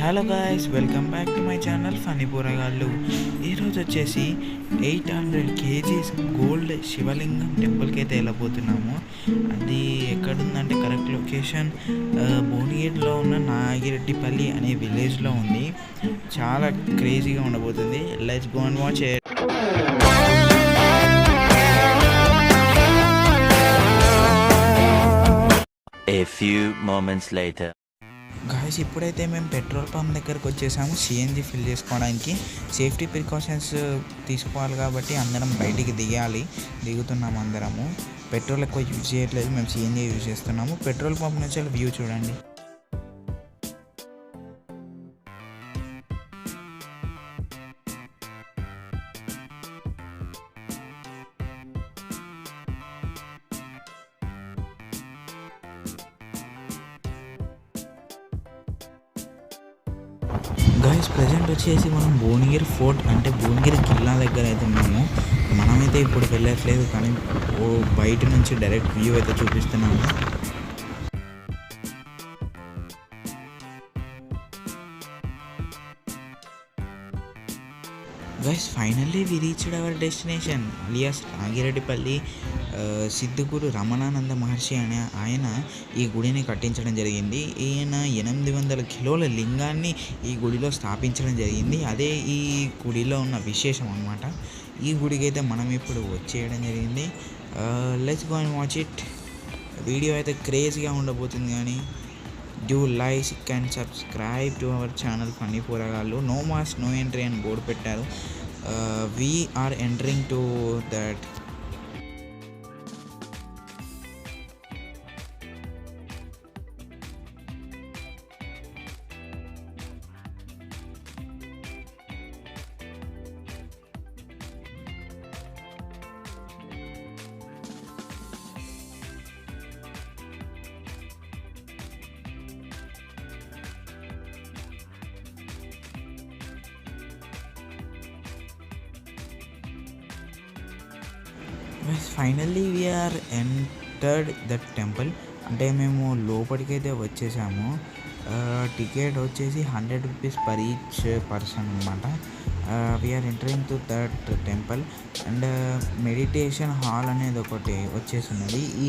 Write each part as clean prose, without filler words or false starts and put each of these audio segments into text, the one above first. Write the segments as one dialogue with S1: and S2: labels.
S1: Hello guys, welcome back to my channel funny Poragallu. ఈరోజు వచ్చేసి 800 kgs gold శివలింగం టెంపుల్కి అయితే వెళ్ళబోతున్నాము. అది ఎక్కడుందంటే కరెక్ట్ లొకేషన్ భువనగిరిలో ఉన్న నాగిరెడ్డిపల్లి అనే విలేజ్లో ఉంది. చాలా క్రేజీగా ఉండబోతుంది. Let's go and watch it.
S2: A few moments later.
S1: Guys, ఇప్పుడైతే మేము పెట్రోల్ పంప్ దగ్గరకు వచ్చేసాము సిఎన్జి ఫిల్ చేసుకోవడానికి. సేఫ్టీ ప్రికాషన్స్ తీసుకోవాలి కాబట్టి అందరం బయటికి దిగుతున్నాము. అందరము పెట్రోల్ ఎక్కువ యూజ్ చేయట్లేదు, మేము సిఎన్జి యూజ్ చేస్తున్నాము. పెట్రోల్ పంప్ నుంచి వ్యూ చూడండి. గాయస్, ప్రజెంట్ వచ్చేసి మనం భువనగిరి ఫోర్ట్ అంటే భువనగిరి కిల్లా దగ్గర అయితే ఉన్నాము. మనమైతే ఇప్పుడు వెళ్ళట్లేదు, కానీ బయట నుంచి డైరెక్ట్ వ్యూ అయితే చూపిస్తున్నాము. Guys, finally we reached our destination alias Nagireddipalli. Siddhuguru Ramanananda Maharshi అనే ఆయన ఈ గుడిని కట్టించడం జరిగింది. ఈయన 800 కిలోల లింగాన్ని ఈ గుడిలో స్థాపించడం జరిగింది. అదే ఈ గుడిలో ఉన్న విశేషం అన్నమాట. ఈ గుడికి అయితే మనం ఇప్పుడు వచ్చేయడం జరిగింది. Let's go and watch it. Video అయితే క్రేజీగా ఉండబోతుంది. కానీ do like and subscribe to our channel funny Poragallu. No mask no entry అని బోర్డు పెట్టారు. we are entering to that. Finally we are entered that temple. అంటే మేము లోపలికైతే వచ్చేసాము. టికెట్ వచ్చేసి 100 రూపీస్ పర్ ఈచ్ పర్సన్ అనమాట. We are entering to that temple. And meditation hall అనేది ఒకటి వచ్చేసినది. ఈ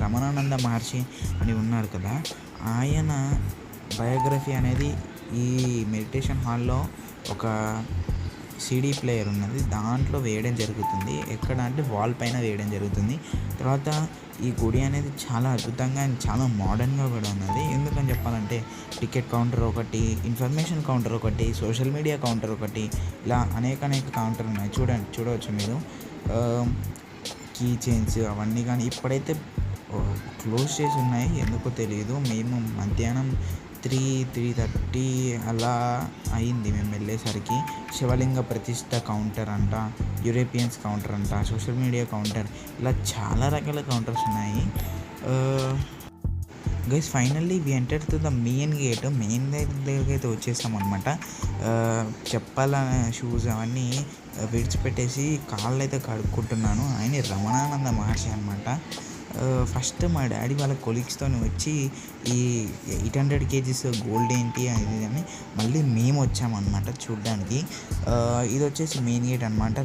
S1: రమణానంద మహర్షి అని ఉన్నారు కదా, ఆయన బయోగ్రఫీ అనేది ఈ మెడిటేషన్ హాల్లో ఒక సిడీ ప్లేయర్ ఉన్నది, దాంట్లో వేయడం జరుగుతుంది. ఎక్కడ అంటే వాల్ పైన వేయడం జరుగుతుంది. తర్వాత ఈ గుడి అనేది చాలా అద్భుతంగా అండ్ చాలా మోడర్న్గా కూడా ఉన్నది. ఎందుకని చెప్పాలంటే టికెట్ కౌంటర్ ఒకటి, ఇన్ఫర్మేషన్ కౌంటర్ ఒకటి, సోషల్ మీడియా కౌంటర్ ఒకటి, ఇలా అనేక కౌంటర్ ఉన్నాయి. చూడవచ్చు మీరు. కీ చైన్స్ అవన్నీ కానీ ఇప్పుడైతే క్లోజ్ చేసి ఉన్నాయి, ఎందుకో తెలియదు. మేము మధ్యాహ్నం 3:30 అలా అయింది మేము వెళ్ళేసరికి. శివలింగ ప్రతిష్ట కౌంటర్ అంట, యూరోపియన్స్ కౌంటర్ అంట, సోషల్ మీడియా కౌంటర్, ఇలా చాలా రకాల కౌంటర్స్ ఉన్నాయి. Guys, finally we enter to the main gate. Main gate దగ్గరికి అయితే వచ్చేసాం అనమాట. చెప్పాల షూస్ అవన్నీ విడిచిపెట్టేసి కాళ్ళు అయితే కడుక్కుంటున్నాను. ఆయన రమణానంద మహర్షి అనమాట. ఫస్ట్ మా డాడీ వాళ్ళ కొలీగ్స్తో వచ్చి ఈ 800 kgs గోల్డ్ ఏంటి అనేది అని మళ్ళీ మేము వచ్చామన్నమాట చూడడానికి. ఇది వచ్చేసి మెయిన్ గేట్ అనమాట.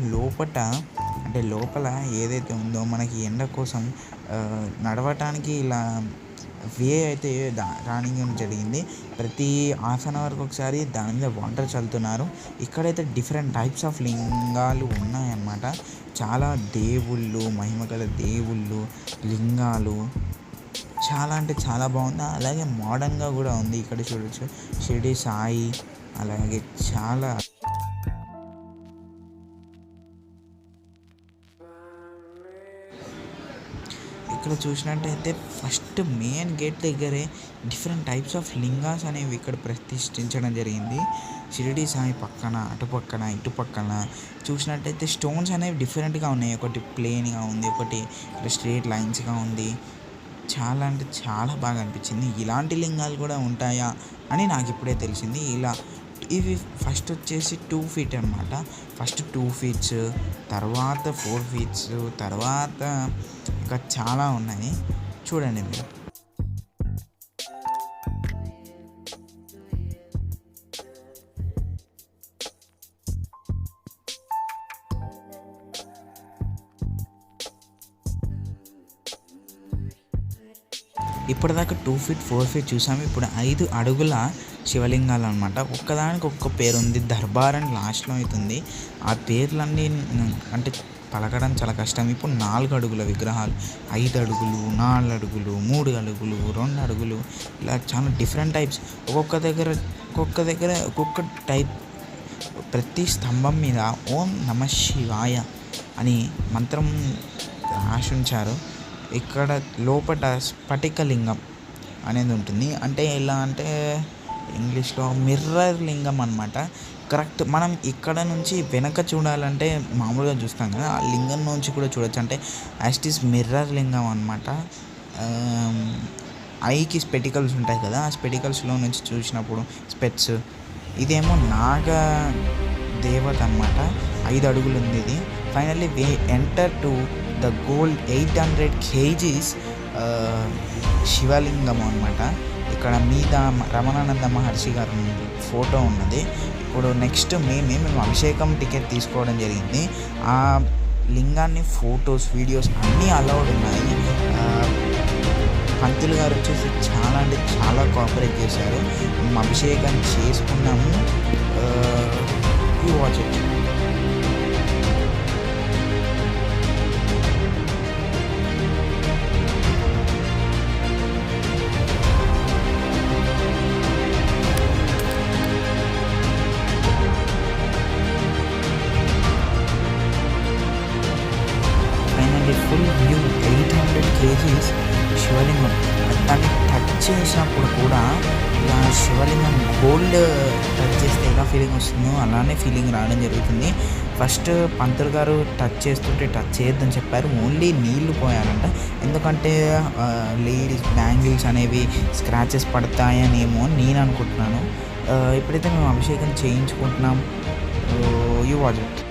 S1: లోపల ఏదైతే ఉందో మనకి ఎండ కోసం నడవటానికి ఇలా వే అయితే రానియడం జరిగింది. ప్రతి హాఫ్ అన్ అవర్కి ఒకసారి దాని మీద వాటర్ చల్లుతున్నారు. ఇక్కడైతే డిఫరెంట్ టైప్స్ ఆఫ్ లింగాలు ఉన్నాయన్నమాట. చాలా దేవుళ్ళు, మహిమగల దేవుళ్ళు, లింగాలు, చాలా అంటే చాలా బాగుంది. అలాగే మోడర్న్గా కూడా ఉంది. ఇక్కడ చూడొచ్చు షిరిడి సాయి, అలాగే చాలా. ఇక్కడ చూసినట్టయితే ఫస్ట్ మెయిన్ గేట్ దగ్గరే డిఫరెంట్ టైప్స్ ఆఫ్ లింగాస్ అనేవి ఇక్కడ ప్రతిష్ఠించడం జరిగింది. షిరిడి సాయి పక్కన, అటుపక్కన, ఇటుపక్కన చూసినట్టయితే స్టోన్స్ అనేవి డిఫరెంట్గా ఉన్నాయి. ఒకటి ప్లెయిన్గా ఉంది, ఒకటి స్ట్రేట్ లైన్స్గా ఉంది. చాలా అంటే చాలా బాగా అనిపించింది. ఇలాంటి లింగాలు కూడా ఉంటాయా అని నాకు ఇప్పుడే తెలిసింది. ఇవి ఫస్ట్ వచ్చేసి 2 feet అనమాట. ఫస్ట్ 2 feet, తర్వాత 4 feet, తర్వాత ఇంకా చాలా ఉన్నాయి. చూడండి మీరు. ఇప్పటిదాకా 2 ఫీట్ 4 ఫీట్ చూసాము. ఇప్పుడు 5 అడుగుల శివలింగాలు అనమాట. ఒక్కదానికి ఒక్క పేరు ఉంది, దర్బార్ అని లాస్ట్లో అవుతుంది. ఆ పేర్లన్నీ అంటే పలకడం చాలా కష్టం. ఇప్పుడు 4 అడుగుల విగ్రహాలు, 5 అడుగులు, 4 అడుగులు, 3 అడుగులు, 2 అడుగులు, ఇలా చాలా డిఫరెంట్ టైప్స్. ఒక్కొక్క దగ్గర ఒక్కొక్క టైప్. ప్రతి స్తంభం మీద ఓం నమ శివాయ అని మంత్రం రాసి ఉంచారు. ఇక్కడ లోపల స్ఫటికలింగం అనేది ఉంటుంది. అంటే ఎలా అంటే ఇంగ్లీష్లో మిర్రర్ లింగం అనమాట. కరెక్ట్ మనం ఇక్కడ నుంచి వెనక చూడాలంటే మామూలుగా చూస్తాం కదా, ఆ లింగం నుంచి కూడా చూడొచ్చు. అంటే యాస్టీస్ మిర్రర్ లింగం అనమాట. ఐకి స్పెటికల్స్ ఉంటాయి కదా, ఆ స్పెటికల్స్లో నుంచి చూసినప్పుడు స్పెట్స్. ఇదేమో నాగ దేవత అనమాట. 5 అడుగులు ఉంది ఇది. Finally we enter to the gold 800 kgs శివలింగం అనమాట. ఇక్కడ మీద రమణానంద మహర్షి గారు ఫోటో ఉన్నది. ఇప్పుడు నెక్స్ట్ మేము అభిషేకం టికెట్ తీసుకోవడం జరిగింది. ఆ లింగాన్ని ఫొటోస్ వీడియోస్ అన్నీ అలౌడ్ ఉన్నాయి. పంతులు గారు వచ్చేసి చాలా అంటే చాలా కోఆపరేట్ చేశారు. మేము అభిషేకం చేసుకున్నాము. You watch it. Full view 800 kgs శివలింగం. దాన్ని టచ్ చేసినప్పుడు కూడా ఇలా శివలింగం గోల్డ్ టచ్ చేస్తే ఎలా ఫీలింగ్ వస్తుందో అలానే ఫీలింగ్ రావడం జరుగుతుంది. ఫస్ట్ పంతులు గారు టచ్ చేస్తుంటే టచ్ చేయొద్దని చెప్పారు. ఓన్లీ నీళ్లు పోయాలంట. ఎందుకంటే లేడీస్ బ్యాంగిల్స్ అనేవి స్క్రాచెస్ పడతాయనేమో నేను అనుకుంటున్నాను. ఇప్పుడైతే మేము అభిషేకం చేయించుకుంటున్నాం. You watch it.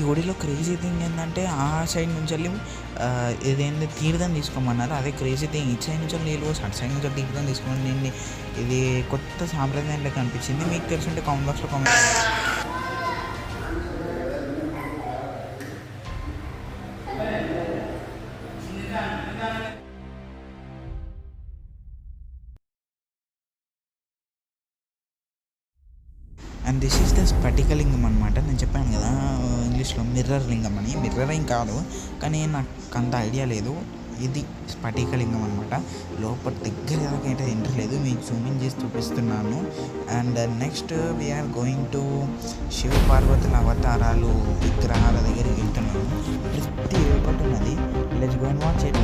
S1: గుడిలో క్రేజీ థింగ్ ఏంటంటే ఆ సైడ్ నుంచి వెళ్ళి ఇదేంటి తీర్థం తీసుకోమన్నారు. అదే క్రేజీ థింగ్. ఇటు సైడ్ నుంచి నీళ్ళు పోసి అటు సైడ్ నుంచి తీర్థం తీసుకోమని ఇది కొత్త సాంప్రదాయంలో కనిపించింది. మీకు తెలుసుంటే కామెంట్ బాక్స్లో comment. And this is the స్ఫటికలింగం అనమాట. నేను చెప్పాను కదా ఇంగ్లీష్లో మిర్రర్ లింగం అని. మిర్రర్ ఏం కాదు, కానీ నాకు అంత ఐడియా లేదు. ఇది స్ఫటికలింగం అనమాట. లోపల దగ్గర దాకా అయితే ఎంట్రీ లేదు, మీకు జూమింగ్ చేసి చూపిస్తున్నాను. And next we are going to Shiva పార్వతుల అవతారాలు విగ్రహాల దగ్గరికి వెళ్తున్నాము. ప్రతి ఒక్కటి ఉన్నది. Let's go and watch it.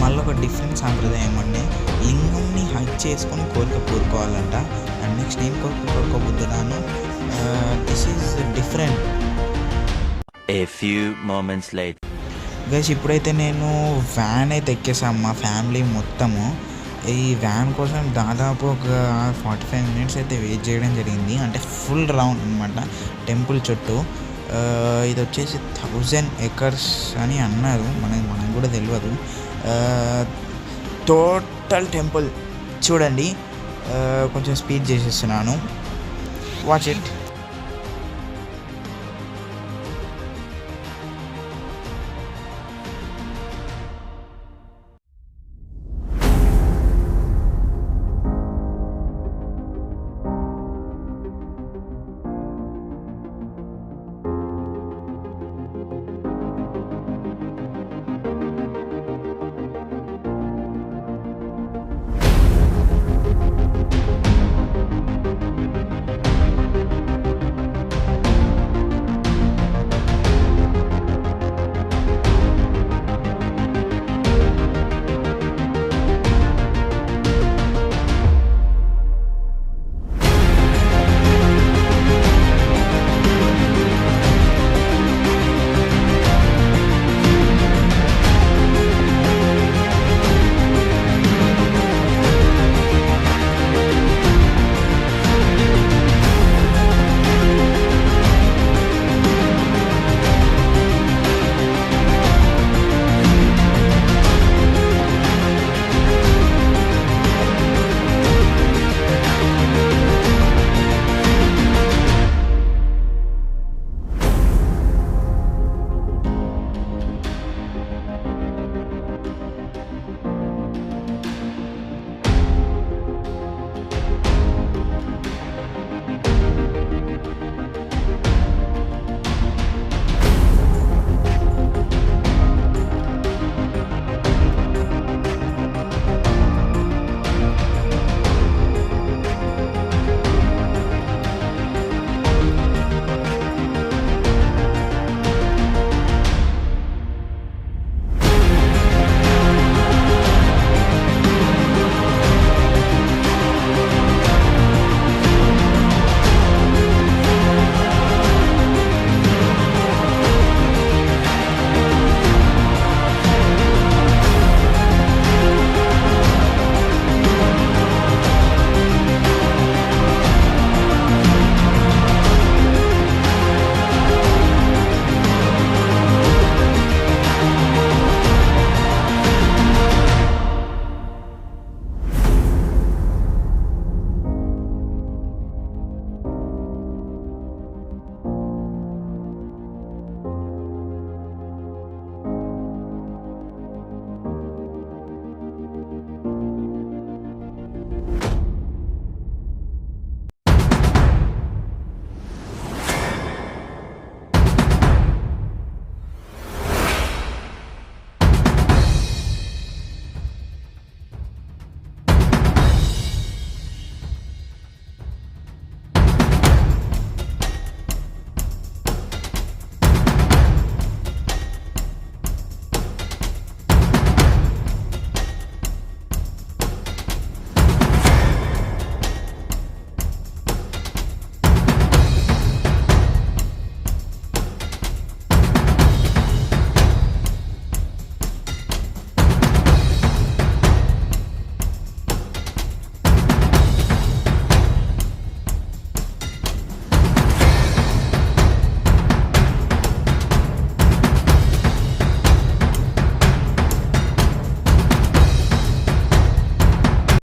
S1: మళ్ళీ ఒక డిఫరెంట్ సాంప్రదాయం అండి. లింగంని హైక్ చేసుకొని కోరిక కోరుకోవాలంట. అండ్ నెక్స్ట్ నేను కోరుకోబోతున్నాను. This is different.
S2: A few moments later.
S1: Guys ఇప్పుడైతే నేను వ్యాన్ అయితే ఎక్కేసాము మా ఫ్యామిలీ మొత్తము. ఈ వ్యాన్ కోసం దాదాపు ఒక 45 minutes అయితే వెయిట్ చేయడం జరిగింది. అంటే ఫుల్ రౌండ్ అనమాట టెంపుల్ చుట్టూ. ఇది వచ్చేసి 1000 acres అని అన్నారు, మనకు కూడా తెలియదు. టోటల్ టెంపుల్ చూడండి. కొంచెం స్పీడ్ చేసేస్తున్నాను, వాచ్ ఇట్.